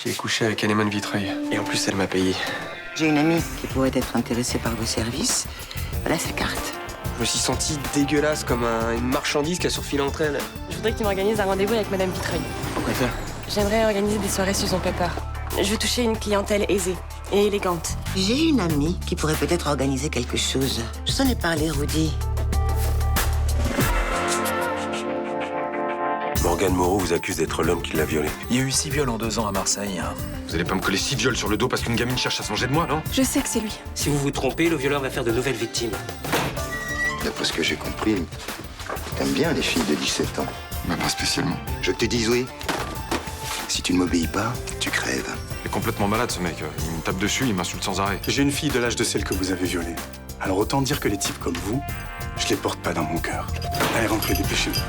J'ai couché avec Anémone Vitreuil. Et en plus, elle m'a payé. J'ai une amie qui pourrait être intéressée par vos services. Voilà sa carte. Je me suis senti dégueulasse comme une marchandise qui a surfilé entre elles. Je voudrais que tu m'organises un rendez-vous avec Madame Vitreuil. Pourquoi faire? J'aimerais organiser des soirées Susan Pepper. Je veux toucher une clientèle aisée et élégante. J'ai une amie qui pourrait peut-être organiser quelque chose. Je t'en ai parlé, Rudy. Morgane Moreau vous accuse d'être l'homme qui l'a violée. Il y a eu 6 viols en 2 ans à Marseille. Vous allez pas me coller 6 viols sur le dos parce qu'une gamine cherche à se manger de moi, non? Je sais que c'est lui. Si vous vous trompez, le violeur va faire de nouvelles victimes. D'après ce que j'ai compris, t'aimes bien les filles de 17 ans. Bah pas spécialement. Je te dis oui. Si tu ne m'obéis pas, tu crèves. Il est complètement malade ce mec. Il me tape dessus, il m'insulte sans arrêt. J'ai une fille de l'âge de celle que vous avez violée. Alors autant dire que les types comme vous, je les porte pas dans mon cœur. Allez, rentrez, dépêchez-vous.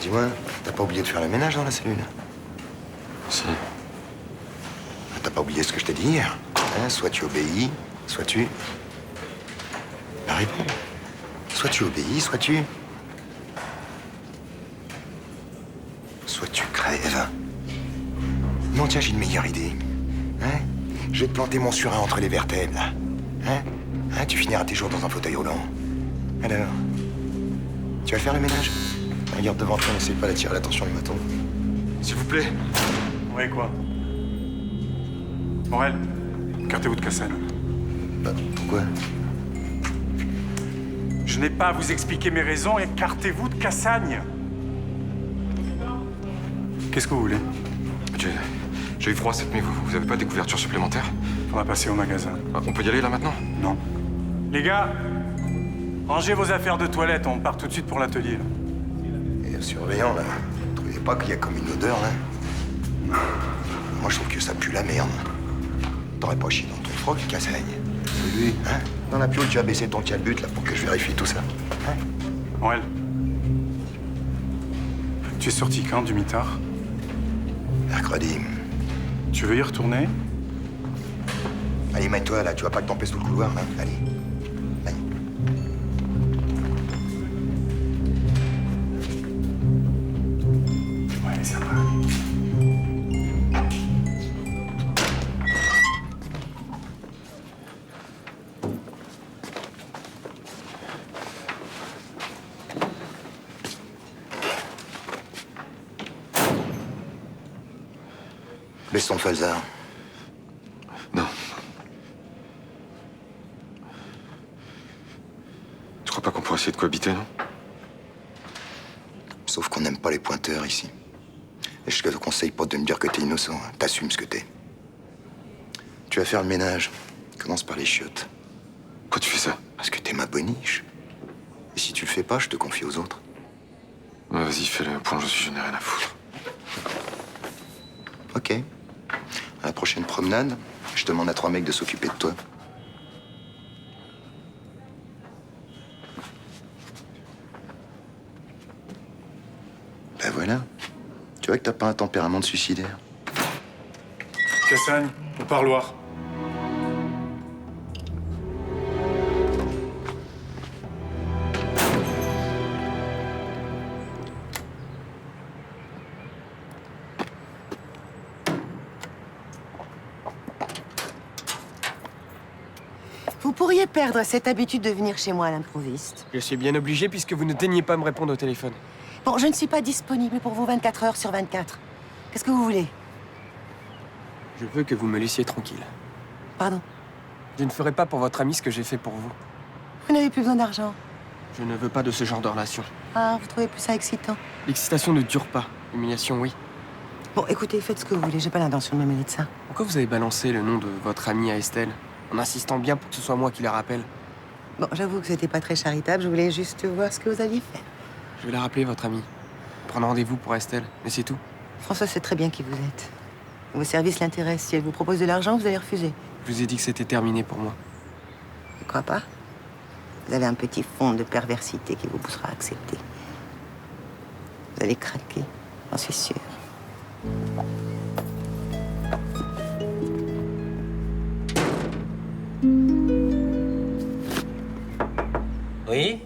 Dis-moi, t'as pas oublié de faire le ménage dans la cellule? Si. T'as pas oublié ce que je t'ai dit hier? Hein, soit tu obéis, soit tu... Bah, réponds. Soit tu obéis, soit tu... Soit tu crèves. Non, tiens, j'ai une meilleure idée. Hein? Je vais te planter mon surin entre les vertèbres, là. Hein? Hein, tu finiras tes jours dans un fauteuil roulant. Alors, tu vas faire le ménage? Regarde devant toi, n'essaie pas d'attirer l'attention du maton. S'il vous plaît. Ouais, quoi? Morel, écartez-vous de Cassagne. Bah, pourquoi? Je n'ai pas à vous expliquer mes raisons, écartez-vous de Cassagne. Qu'est-ce que vous voulez? J'ai eu froid cette nuit, vous avez pas des couvertures supplémentaires? On va passer au magasin. Ah, on peut y aller là maintenant? Non. Les gars, rangez vos affaires de toilette, on part tout de suite pour l'atelier. Et le surveillant, là, vous trouvez pas qu'il y a comme une odeur, là? Moi, je trouve que ça pue la merde. T'aurais pas chié dans ton froc, Cassagne? C'est lui, hein? Dans la piole, tu as baissé ton calbut, là, pour que je vérifie tout ça. Hein? Morel, tu es sorti quand du mitard? Mercredi. Tu veux y retourner? Allez, mets-toi, là, tu vois pas que t'empêches tout le couloir, là? Allez. Allez. Ouais, ça va. Baisse ton falzar. Non. Tu crois pas qu'on pourrait essayer de cohabiter, non? Sauf qu'on n'aime pas les pointeurs, ici. Et je te conseille pas de me dire que t'es innocent, hein. T'assumes ce que t'es. Tu vas faire le ménage. Commence par les chiottes. Pourquoi tu fais ça? Parce que t'es ma boniche. Et si tu le fais pas, je te confie aux autres. Ouais, vas-y, fais-le. Point, je n'ai rien à foutre. Ok. À la prochaine promenade, je demande à 3 mecs de s'occuper de toi. Ben voilà. Tu vois que t'as pas un tempérament de suicidaire. Cassagne, au parloir. Vous pourriez perdre cette habitude de venir chez moi à l'improviste. Je suis bien obligé puisque vous ne daignez pas me répondre au téléphone. Bon, je ne suis pas disponible pour vous 24 heures sur 24. Qu'est-ce que vous voulez? Je veux que vous me laissiez tranquille. Pardon? Je ne ferai pas pour votre ami ce que j'ai fait pour vous. Vous n'avez plus besoin d'argent. Je ne veux pas de ce genre de relation. Ah, vous trouvez plus ça excitant? L'excitation ne dure pas. L'humiliation, oui. Bon, écoutez, faites ce que vous voulez. J'ai pas l'intention de me mêler de ça. Pourquoi vous avez balancé le nom de votre amie à Estelle, en insistant bien pour que ce soit moi qui la rappelle? Bon, j'avoue que c'était pas très charitable. Je voulais juste voir ce que vous aviez fait. Je vais la rappeler, votre amie. Prendre rendez-vous pour Estelle, mais c'est tout. François sait très bien qui vous êtes. Vos services l'intéressent. Si elle vous propose de l'argent, vous allez refuser. Je vous ai dit que c'était terminé pour moi. Je crois pas. Vous avez un petit fond de perversité qui vous poussera à accepter. Vous allez craquer, j'en suis sûre. Oui?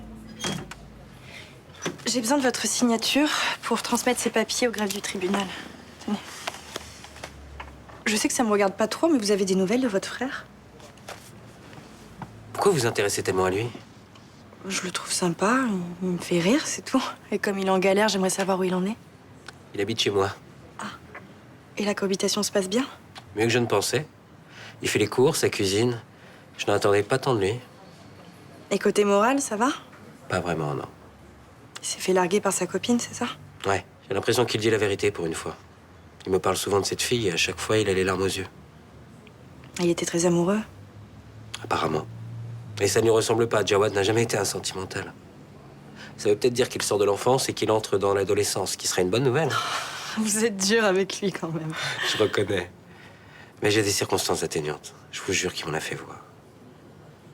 J'ai besoin de votre signature pour transmettre ces papiers au greffe du tribunal. Tenez. Je sais que ça me regarde pas trop, mais vous avez des nouvelles de votre frère? Pourquoi vous vous intéressez tellement à lui? Je le trouve sympa, il me fait rire, c'est tout. Et comme il est en galère, j'aimerais savoir où il en est. Il habite chez moi. Et la cohabitation se passe bien? Mieux que je ne pensais. Il fait les courses, sa cuisine. Je n'attendais pas tant de lui. Et côté moral, ça va? Pas vraiment, non. Il s'est fait larguer par sa copine, c'est ça? Ouais, j'ai l'impression qu'il dit la vérité pour une fois. Il me parle souvent de cette fille et à chaque fois, il a les larmes aux yeux. Il était très amoureux. Apparemment. Et ça ne lui ressemble pas. Jawad n'a jamais été un sentimental. Ça veut peut-être dire qu'il sort de l'enfance et qu'il entre dans l'adolescence, ce qui serait une bonne nouvelle. Vous êtes dur avec lui, quand même. Je reconnais. Mais j'ai des circonstances atténuantes. Je vous jure qu'il m'en a fait voir.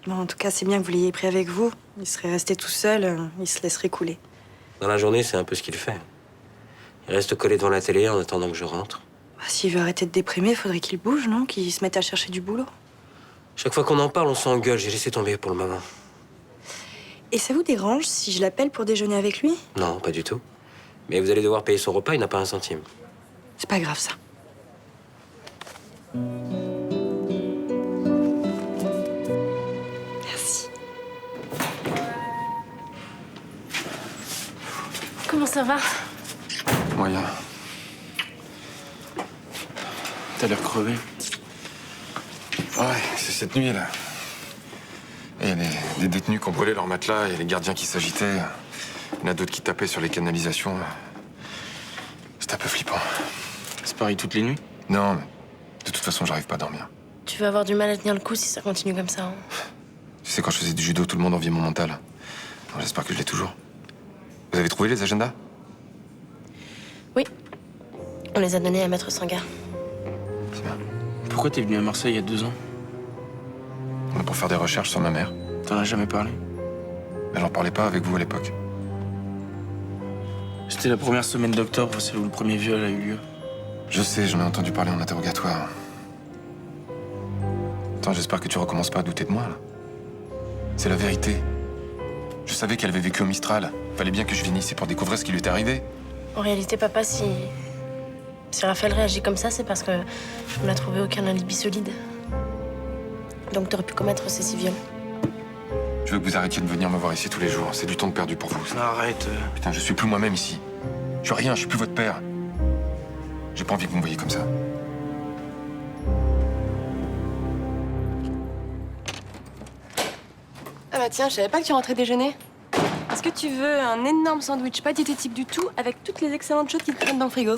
Bon, en tout cas, c'est bien que vous l'ayez pris avec vous. Il serait resté tout seul, il se laisserait couler. Dans la journée, c'est un peu ce qu'il fait. Il reste collé devant la télé en attendant que je rentre. Bah, s'il veut arrêter de déprimer, faudrait qu'il bouge, non? Qu'il se mette à chercher du boulot. Chaque fois qu'on en parle, on s'engueule. J'ai laissé tomber pour le moment. Et ça vous dérange si je l'appelle pour déjeuner avec lui? Non, pas du tout. Mais vous allez devoir payer son repas, il n'a pas un centime. C'est pas grave, ça. Merci. Comment ça va? Moyen. T'as l'air crevé. Ouais, c'est cette nuit, là. Et il y a des détenus qui ont brûlé leur matelas, il y a les gardiens qui s'agitaient. Il y en a d'autres qui tapaient sur les canalisations. C'était un peu flippant. C'est pareil toutes les nuits? Non, mais de toute façon, j'arrive pas à dormir. Tu vas avoir du mal à tenir le coup si ça continue comme ça. Hein. Tu sais, quand je faisais du judo, tout le monde enviait mon mental. Alors, j'espère que je l'ai toujours. Vous avez trouvé les agendas? Oui. On les a donnés à Maître Sangar. C'est bien. Pourquoi t'es venu à Marseille il y a 2 ans? Pour faire des recherches sur ma mère. T'en as jamais parlé? Mais j'en parlais pas avec vous à l'époque. C'était la première semaine d'octobre, c'est où le premier viol a eu lieu. Je sais, j'en ai entendu parler en interrogatoire. Attends, j'espère que tu recommences pas à douter de moi, là. C'est la vérité. Je savais qu'elle avait vécu au Mistral. Fallait bien que je vienne ici pour découvrir ce qui lui était arrivé. En réalité, papa, si Raphaël réagit comme ça, c'est parce que on n'a trouvé aucun alibi solide. Donc t'aurais pu commettre ces 6 viols. Je veux que vous arrêtiez de venir me voir ici tous les jours. C'est du temps de perdu pour vous, ça. Arrête. Putain, je suis plus moi-même ici. Je suis rien, je suis plus votre père. J'ai pas envie que vous me voyiez comme ça. Ah bah tiens, je savais pas que tu rentrais déjeuner. Est-ce que tu veux un énorme sandwich, pas diététique du tout, avec toutes les excellentes choses qui te traînent dans le frigo?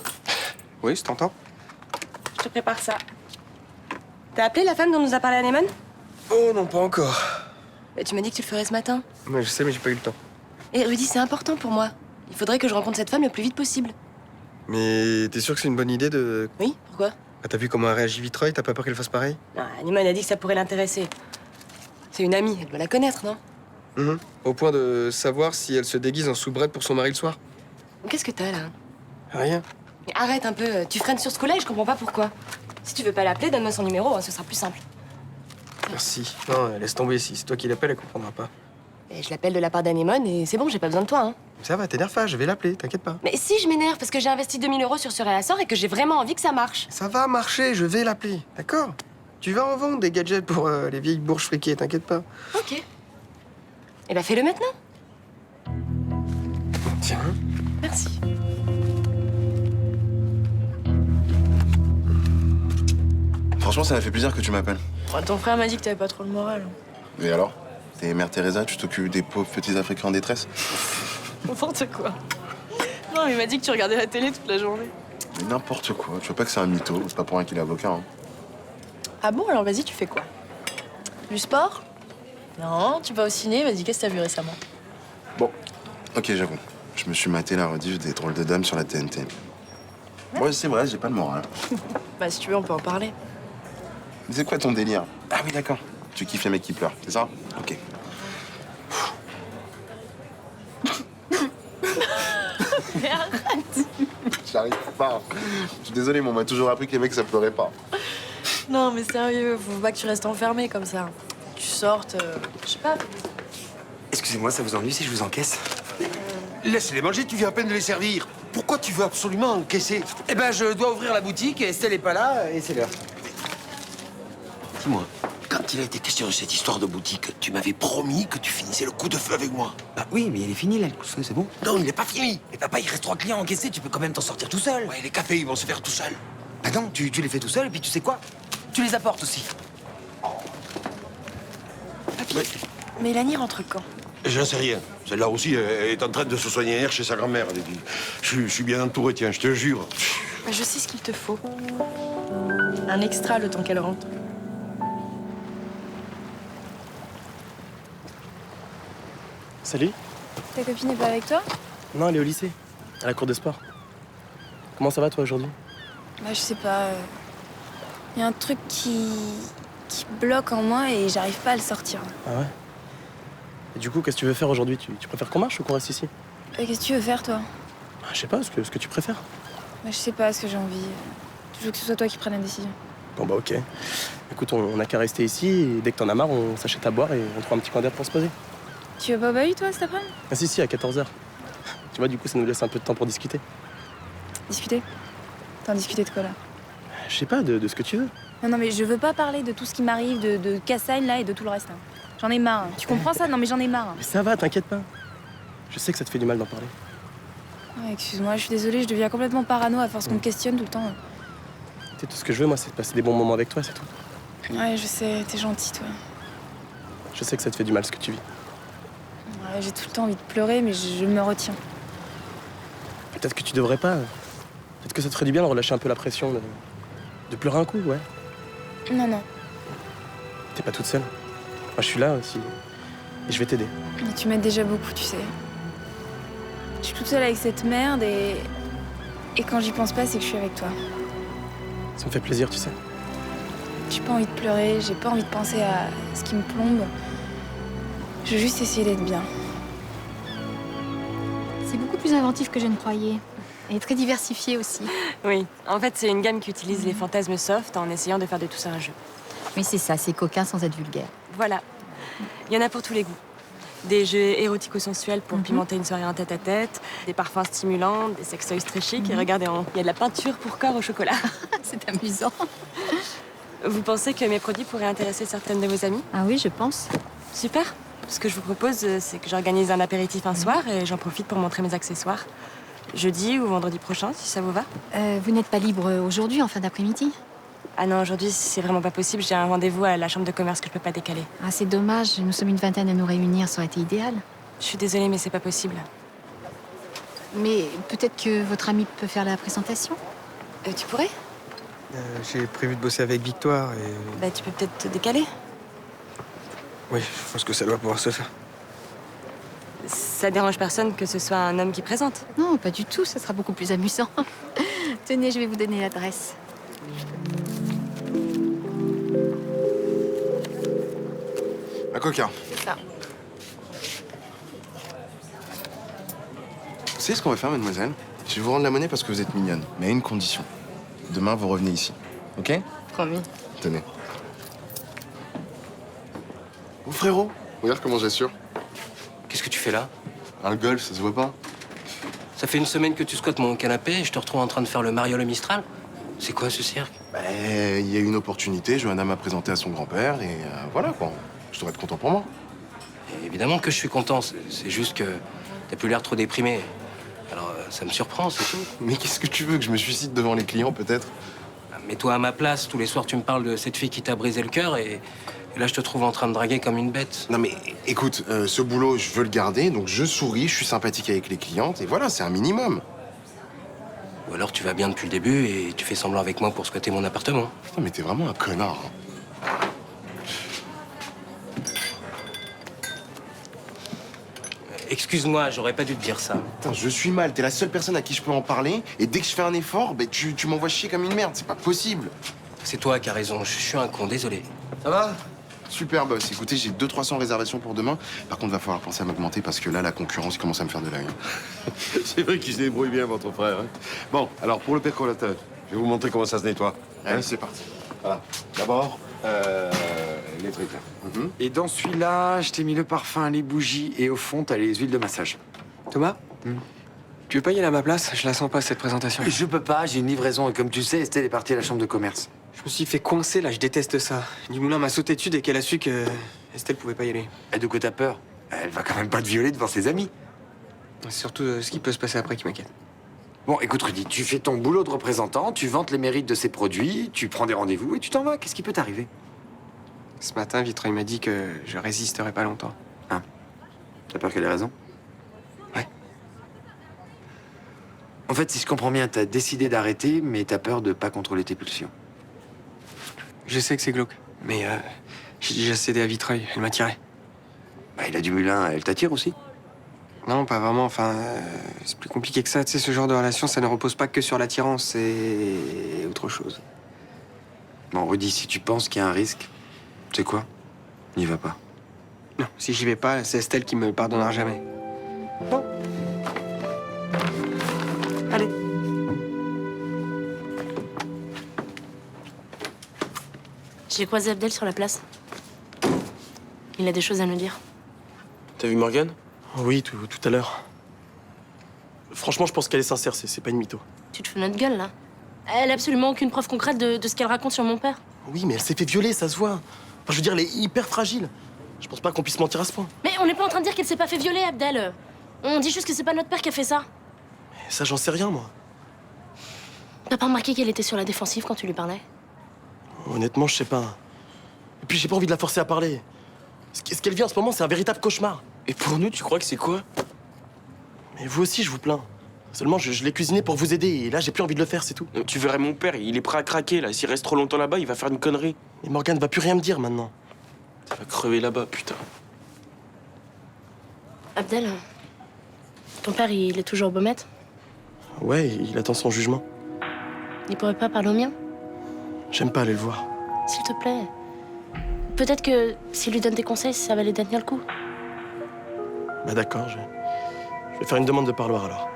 Oui, je t'entends. Je te prépare ça. T'as appelé la femme dont nous a parlé Anémone? Oh non, pas encore. Bah, tu m'as dit que tu le ferais ce matin. Ouais, je sais, mais j'ai pas eu le temps. Et Rudy, c'est important pour moi. Il faudrait que je rencontre cette femme le plus vite possible. Mais t'es sûr que c'est une bonne idée de... Oui, pourquoi? Ah, t'as vu comment a réagi Vitroy? T'as pas peur qu'elle fasse pareil? Non, Anémone a dit que ça pourrait l'intéresser. C'est une amie, elle doit la connaître, non? Au point de savoir si elle se déguise en soubrette pour son mari le soir? Qu'est-ce que t'as, là? Rien. Mais arrête un peu, tu freines sur ce coup-là et je comprends pas pourquoi. Si tu veux pas l'appeler, donne-moi son numéro, ce sera plus simple. Merci. Non, laisse tomber. Si c'est toi qui l'appelles, elle comprendra pas. Et je l'appelle de la part d'Anémone et c'est bon, j'ai pas besoin de toi, hein. Ça va, t'énerve pas, je vais l'appeler, t'inquiète pas. Mais si, je m'énerve parce que j'ai investi 2000 € sur ce réassort et que j'ai vraiment envie que ça marche. Ça va marcher, je vais l'appeler, d'accord? Tu vas en vendre des gadgets pour les vieilles bourges friquées, t'inquiète pas. Ok. Eh ben fais-le maintenant. Tiens. Merci. Franchement, ça m'a fait plaisir que tu m'appelles. Ton frère m'a dit que t'avais pas trop le moral. Et alors? T'es Mère Teresa, tu t'occupes des pauvres petits Africains en détresse? N'importe quoi. Non, il m'a dit que tu regardais la télé toute la journée. Mais n'importe quoi. Tu vois pas que c'est un mytho? C'est pas pour rien qu'il est avocat, hein. Ah bon, alors vas-y, tu fais quoi? Du sport? Non, tu vas au ciné, vas-y, qu'est-ce que t'as vu récemment? Bon, ok, j'avoue. Je me suis maté la rediff des Drôles de Dames sur la TNT. Ouais, c'est vrai, j'ai pas le moral. Bah, si tu veux, on peut en parler. C'est quoi ton délire? Ah oui, d'accord. Tu kiffes les mecs qui pleurent, c'est ça? Ok. Mais arrête! J'arrive pas. Je suis désolé, mais on m'a toujours appris que les mecs, ça pleurait pas. Non, mais sérieux, faut pas que tu restes enfermé comme ça. Tu sortes, je sais pas. Excusez-moi, ça vous ennuie si je vous encaisse? Laisse-les manger, tu viens à peine de les servir. Pourquoi tu veux absolument encaisser? Eh ben, je dois ouvrir la boutique et Estelle est pas là et c'est l'heure. Dis-moi, quand il a été question de cette histoire de boutique, tu m'avais promis que tu finissais le coup de feu avec moi. Bah oui, mais il est fini là, le coup de feu, c'est bon? Non, il n'est pas fini. Mais papa, il reste 3 clients encaissés, tu peux quand même t'en sortir tout seul. Ouais, les cafés, ils vont se faire tout seuls. Bah non, tu les fais tout seul et puis tu sais quoi? Tu les apportes aussi. Papy, Mélanie rentre quand? J'en sais rien. Celle-là aussi, elle est en train de se soigner hier chez sa grand-mère. Elle dit, je suis bien entouré, tiens, je te jure. Bah, je sais ce qu'il te faut. Un extra le temps qu'elle rentre. Salut. Ta copine n'est pas avec toi? Non, elle est au lycée, à la cour de sport. Comment ça va, toi, aujourd'hui? Bah, je sais pas. Il y a un truc qui bloque en moi et j'arrive pas à le sortir. Ah ouais? Et du coup, qu'est-ce que tu veux faire aujourd'hui? Tu préfères qu'on marche ou qu'on reste ici? Qu'est-ce que tu veux faire, toi? Ah, je sais pas, ce que tu préfères. Bah, je sais pas ce que j'ai envie. Je veux que ce soit toi qui prenne la décision. Bon, bah, ok. Écoute, on a qu'à rester ici et dès que t'en as marre, on s'achète à boire et on trouve un petit coin d'air pour se poser. Tu vas pas au bahut, toi, cet après-midi? Ah, si, à 14h. Tu vois, du coup, ça nous laisse un peu de temps pour discuter. Discuter? T'en discuter de quoi, là? Je sais pas, de ce que tu veux. Non, mais je veux pas parler de tout ce qui m'arrive, de Cassagne, là, et de tout le reste. Hein. J'en ai marre. Tu comprends ça? Non, mais j'en ai marre. Mais ça va, t'inquiète pas. Je sais que ça te fait du mal d'en parler. Ouais, excuse-moi, je suis désolée, je deviens complètement parano à force qu'on me questionne tout le temps. Tu sais, tout ce que je veux, moi, c'est de passer des bons moments avec toi, c'est tout. Ouais, je sais, t'es gentil, toi. Je sais que ça te fait du mal, ce que tu vis. Ouais, j'ai tout le temps envie de pleurer, mais je me retiens. Peut-être que tu devrais pas. Peut-être que ça te ferait du bien de relâcher un peu la pression, de pleurer un coup, ouais. Non, non. T'es pas toute seule. Moi, je suis là aussi. Et je vais t'aider. Mais tu m'aides déjà beaucoup, tu sais. Je suis toute seule avec cette merde et quand j'y pense pas, c'est que je suis avec toi. Ça me fait plaisir, tu sais. J'ai pas envie de pleurer, j'ai pas envie de penser à ce qui me plombe. Je veux juste essayer d'être bien. C'est beaucoup plus inventif que je ne croyais. Et très diversifié aussi. Oui, en fait, c'est une gamme qui utilise les fantasmes soft en essayant de faire de tout ça un jeu. Oui, c'est ça, c'est coquin sans être vulgaire. Voilà. Il y en a pour tous les goûts. Des jeux érotico-sensuels pour pimenter une soirée en tête-à-tête, des parfums stimulants, des sextoys très chics. Et regardez, il y a de la peinture pour corps au chocolat. C'est amusant. Vous pensez que mes produits pourraient intéresser certaines de vos amies? Ah oui, je pense. Super. Ce que je vous propose, c'est que j'organise un apéritif un soir et j'en profite pour montrer mes accessoires. Jeudi ou vendredi prochain, si ça vous va. Vous n'êtes pas libre aujourd'hui, en fin d'après-midi? Ah non, aujourd'hui, c'est vraiment pas possible. J'ai un rendez-vous à la chambre de commerce que je peux pas décaler. Ah, c'est dommage. Nous sommes une vingtaine à nous réunir. Ça aurait été idéal. Je suis désolée, mais c'est pas possible. Mais peut-être que votre ami peut faire la présentation? Tu pourrais? J'ai prévu de bosser avec Victoire et... Bah, tu peux peut-être te décaler. Oui, je pense que ça doit pouvoir se faire. Ça dérange personne que ce soit un homme qui présente? Non, pas du tout. Ça sera beaucoup plus amusant. Tenez, je vais vous donner l'adresse. La coca. C'est ça. Vous savez ce qu'on va faire, mademoiselle? Je vais vous rendre la monnaie parce que vous êtes mignonne, mais à une condition. Demain, vous revenez ici. Ok? Promis. Tenez. Oh, frérot, regarde comment j'assure. Qu'est-ce que tu fais là? Un golf, ça se voit pas? Ça fait une semaine que tu squattes mon canapé et je te retrouve en train de faire le Mariole Mistral. C'est quoi ce cirque? Il y a eu une opportunité, Johanna m'a présenté à son grand-père et voilà quoi. Je devrais être content pour moi. Et évidemment que je suis content, c'est juste que t'as plus l'air trop déprimé. Alors ça me surprend, c'est tout. Mais qu'est-ce que tu veux, que je me suicide devant les clients peut-être? Mets-toi à ma place, tous les soirs tu me parles de cette fille qui t'a brisé le cœur et là je te trouve en train de draguer comme une bête. Non mais écoute, ce boulot je veux le garder, donc je souris, je suis sympathique avec les clientes et voilà, c'est un minimum. Ou alors tu vas bien depuis le début et tu fais semblant avec moi pour squatter mon appartement. Putain mais t'es vraiment un connard. excuse-moi, j'aurais pas dû te dire ça. Putain, je suis mal. T'es la seule personne à qui je peux en parler. Et dès que je fais un effort, ben, tu m'envoies chier comme une merde. C'est pas possible. C'est toi qui as raison, je suis un con, désolé. Ça va? Super boss. Écoutez, j'ai 200-300 réservations pour demain. Par contre, va falloir penser à m'augmenter parce que là, la concurrence commence à me faire de l'œil. C'est vrai qu'il se débrouille bien, votre frère. Hein. Bon, alors pour le percolateur, je vais vous montrer comment ça se nettoie. Allez, c'est parti. Voilà. D'abord, les trucs là. Et dans celui-là, je t'ai mis le parfum, les bougies et au fond, t'as les huiles de massage. Thomas, tu veux pas y aller à ma place? Je la sens pas, cette présentation. Je peux pas, j'ai une livraison et comme tu le sais, Estelle est partie à la chambre de commerce. Je me suis fait coincer, là, je déteste ça. Dumoulin m'a sauté dessus dès qu'elle a su que Estelle pouvait pas y aller. Et de quoi t'as peur? Elle va quand même pas te violer devant ses amis. C'est surtout ce qui peut se passer après qui m'inquiète. Bon, écoute Rudy, tu fais ton boulot de représentant, tu vantes les mérites de ces produits, tu prends des rendez-vous et tu t'en vas. Qu'est-ce qui peut t'arriver? Ce matin, Vitreuil m'a dit que je résisterais pas longtemps. Ah. T'as peur qu'elle ait raison? Ouais. En fait, si je comprends bien, t'as décidé d'arrêter, mais t'as peur de pas contrôler tes pulsions. Je sais que c'est glauque, mais j'ai déjà cédé à Vitreuil, elle m'a tiré. Bah, il a du mulin, elle t'attire aussi? Non, pas vraiment, enfin, c'est plus compliqué que ça. Tu sais, ce genre de relation, ça ne repose pas que sur l'attirance, c'est autre chose. Bon, Rudy, si tu penses qu'il y a un risque, tu sais quoi? N'y va pas. Non, si j'y vais pas, c'est Estelle qui me pardonnera jamais. Bon. Allez. J'ai croisé Abdel sur la place. Il a des choses à nous dire. T'as vu Morgane? Oui, tout à l'heure. Franchement, je pense qu'elle est sincère, c'est pas une mytho. Tu te fous de notre gueule, là? Elle a absolument aucune preuve concrète de ce qu'elle raconte sur mon père. Oui, mais elle s'est fait violer, ça se voit. Enfin, je veux dire, elle est hyper fragile. Je pense pas qu'on puisse mentir à ce point. Mais on n'est pas en train de dire qu'elle s'est pas fait violer, Abdel. On dit juste que c'est pas notre père qui a fait ça. Mais ça, j'en sais rien, moi. T'as pas remarqué qu'elle était sur la défensive quand tu lui parlais? Honnêtement, je sais pas. Et puis, j'ai pas envie de la forcer à parler. Ce qu'elle vit en ce moment, c'est un véritable cauchemar. Et pour nous, tu crois que c'est quoi? Mais vous aussi, je vous plains. Seulement, je l'ai cuisiné pour vous aider, et là, j'ai plus envie de le faire, c'est tout. Tu verrais mon père, il est prêt à craquer, là. S'il reste trop longtemps là-bas, il va faire une connerie. Mais Morgane va plus rien me dire, maintenant. Ça va crever là-bas, putain. Abdel, ton père, il est toujours au Baumettes? Ouais, il attend son jugement. Il pourrait pas parler au mien? J'aime pas aller le voir. S'il te plaît. Peut-être que s'il lui donne des conseils, ça va l'aider à tenir le coup. Bah d'accord, je vais faire une demande de parloir, alors.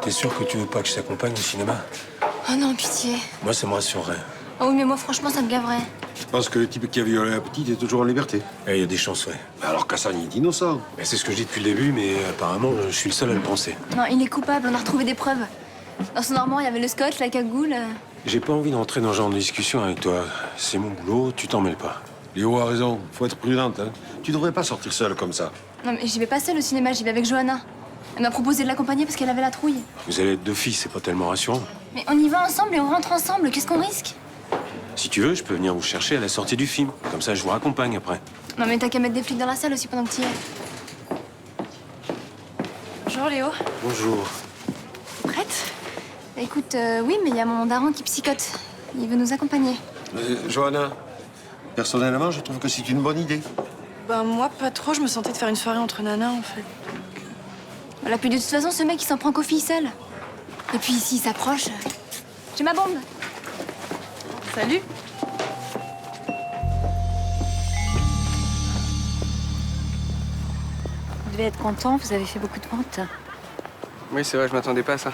T'es sûr que tu veux pas que je t'accompagne au cinéma? Oh non, pitié. Moi, ça me rassurerait. Oh oui, mais moi, franchement, ça me gaverait. Je pense que le type qui a violé la petite est toujours en liberté. Il y a des chances, ouais. Alors qu'Hassan, il est innocent. C'est ce que je dis depuis le début, mais apparemment, je suis le seul à le penser. Non, il est coupable, on a retrouvé des preuves. Dans son armoire, il y avait le scotch, la cagoule. J'ai pas envie d'entrer dans ce genre de discussion avec toi. C'est mon boulot, tu t'en mêles pas. Léo a raison, faut être prudente. Hein. Tu devrais pas sortir seule comme ça. Non, mais j'y vais pas seule au cinéma, j'y vais avec Johanna. Elle m'a proposé de l'accompagner parce qu'elle avait la trouille. Vous allez être deux filles, c'est pas tellement rassurant. Mais on y va ensemble et on rentre ensemble, qu'est-ce qu'on risque? Si tu veux, je peux venir vous chercher à la sortie du film. Comme ça, je vous raccompagne après. Non, mais t'as qu'à mettre des flics dans la salle aussi pendant que t'y es. Bonjour Léo. Bonjour. Prête? Écoute, oui, mais il y a mon daron qui psychote. Il veut nous accompagner. Johanna, personnellement, je trouve que c'est une bonne idée. Ben moi, pas trop. Je me sentais de faire une soirée entre nanas, en fait. Voilà, puis de toute façon, ce mec, il s'en prend qu'aux filles seules. Et puis, s'il s'approche... J'ai ma bombe. Salut. Vous devez être content, vous avez fait beaucoup de ventes. Oui, c'est vrai, je m'attendais pas à ça.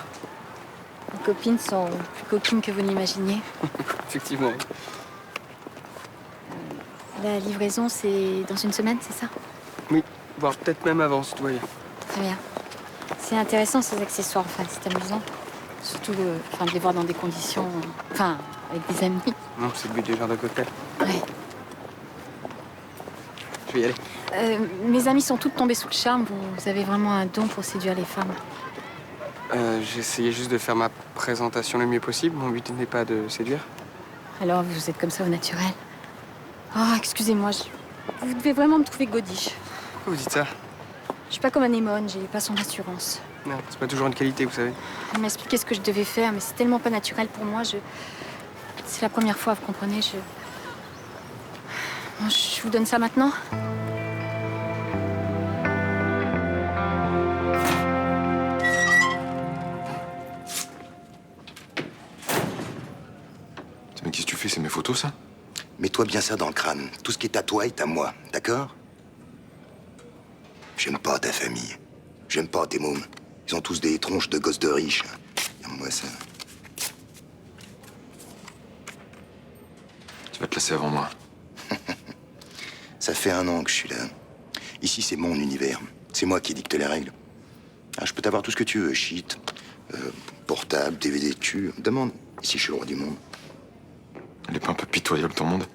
Les copines sont plus coquines que vous n'imaginiez. Effectivement. La livraison, c'est dans une semaine, c'est ça? Oui, voire peut-être même avant, si tu voyais. Très bien. C'est intéressant, ces accessoires, enfin, c'est amusant. Surtout de les voir dans des conditions... Enfin, avec des amis. Non, c'est le but du genre de cocktail. Ouais. Je vais y aller. Mes amis sont toutes tombées sous le charme. Vous avez vraiment un don pour séduire les femmes. J'ai essayé juste de faire ma présentation le mieux possible. Mon but n'est pas de séduire. Alors, vous êtes comme ça au naturel. Oh, excusez-moi, vous devez vraiment me trouver godiche. Pourquoi vous dites ça? Je suis pas comme Anémone, j'ai pas son assurance. Non, c'est pas toujours une qualité, vous savez. Elle m'a expliqué ce que je devais faire, mais c'est tellement pas naturel pour moi. C'est la première fois, vous comprenez, Bon, je vous donne ça maintenant? photo, ça? Mets-toi bien ça dans le crâne. Tout ce qui est à toi est à moi, d'accord? J'aime pas ta famille. J'aime pas tes mômes. Ils ont tous des tronches de gosses de riches. Moi, ça... Tu vas te lasser avant moi. Ça fait 1 an que je suis là. Ici, c'est mon univers. C'est moi qui dicte les règles. Ah, je peux t'avoir tout ce que tu veux. Shit, portable, DVD de cul. Demande. Ici, je suis le roi du monde. Elle est pas un peu pitoyable, ton monde?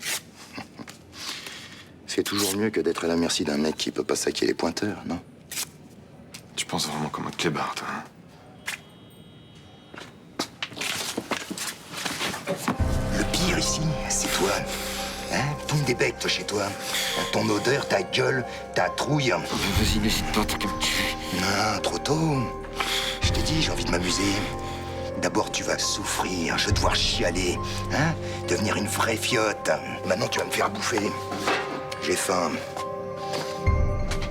C'est toujours mieux que d'être à la merci d'un mec qui peut pas saquer les pointeurs, non? Tu penses vraiment comme un clébard, toi, hein? Le pire ici, c'est toi. Hein? Ton débecte chez toi. Ton odeur, ta gueule, ta trouille. Vas-y, n'hésite pas, t'es comme tu... Non, trop tôt. Je t'ai dit, j'ai envie de m'amuser. D'abord, tu vas souffrir. Je vais te voir chialer. Hein? Devenir une vraie fiotte. Maintenant, tu vas me faire bouffer. J'ai faim.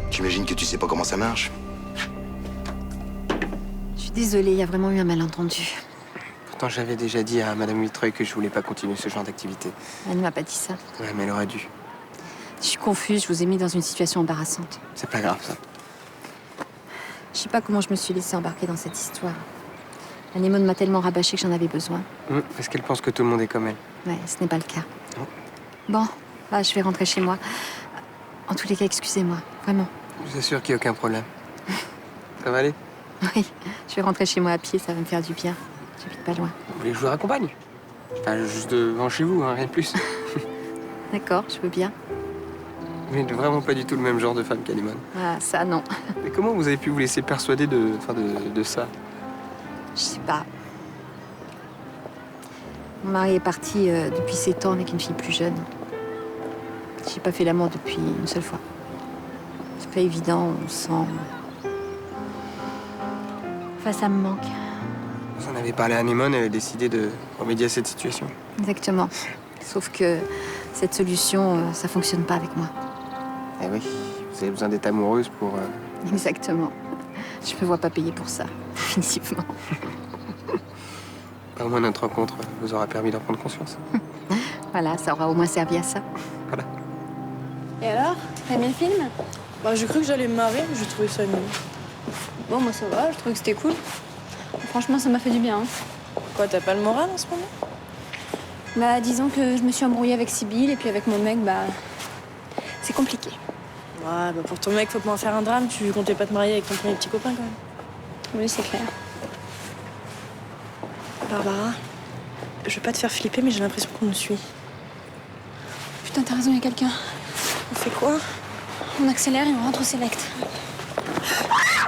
J'imagine que tu sais pas comment ça marche. Je suis désolée, il y a vraiment eu un malentendu. Pourtant, j'avais déjà dit à Madame Vitreuil que je voulais pas continuer ce genre d'activité. Elle ne m'a pas dit ça. Ouais, mais elle aurait dû. Je suis confuse, je vous ai mis dans une situation embarrassante. C'est pas grave, ça. Je sais pas comment je me suis laissée embarquer dans cette histoire. Anémone m'a tellement rabâché que j'en avais besoin. Est-ce qu'elle pense que tout le monde est comme elle? Ouais, ce n'est pas le cas. Non. Bon, bah, je vais rentrer chez moi. En tous les cas, excusez-moi, vraiment. Je vous assure qu'il n'y a aucun problème. Ça va aller? Oui, je vais rentrer chez moi à pied, ça va me faire du bien. J'habite pas loin. Vous voulez que je vous raccompagne? Enfin, juste devant chez vous, hein, rien de plus. D'accord, je veux bien. Vous n'êtes vraiment pas du tout le même genre de femme qu'Anémone. Ah, ça, non. Mais comment vous avez pu vous laisser persuader de ça? Je sais pas. Mon mari est parti depuis 7 ans avec une fille plus jeune. J'ai pas fait l'amour depuis une seule fois. C'est pas évident, on sent... Enfin, ça me manque. Vous en avez parlé à Anémone, elle a décidé de remédier à cette situation. Exactement. Sauf que cette solution, ça fonctionne pas avec moi. Eh oui, vous avez besoin d'être amoureuse pour... Exactement. Je me vois pas payer pour ça, définitivement. Au moins, notre rencontre vous aura permis d'en prendre conscience. Voilà, ça aura au moins servi à ça. Voilà. Et alors, t'as aimé le film? Bah, j'ai cru que j'allais me marrer, mais j'ai trouvé ça nul. Bon, moi ça va, je trouvais que c'était cool. Franchement, ça m'a fait du bien. Hein. Quoi, t'as pas le moral en ce moment? Bah, disons que je me suis embrouillée avec Sybille et puis avec mon mec, bah... c'est compliqué. Ouais, bah pour ton mec, faut pas en faire un drame. Tu comptais pas te marier avec ton premier petit copain, quand même. Oui, c'est clair. Barbara, je veux pas te faire flipper, mais j'ai l'impression qu'on nous suit. Putain, t'as raison, il y a quelqu'un. On fait quoi? On accélère et on rentre au select. Ah!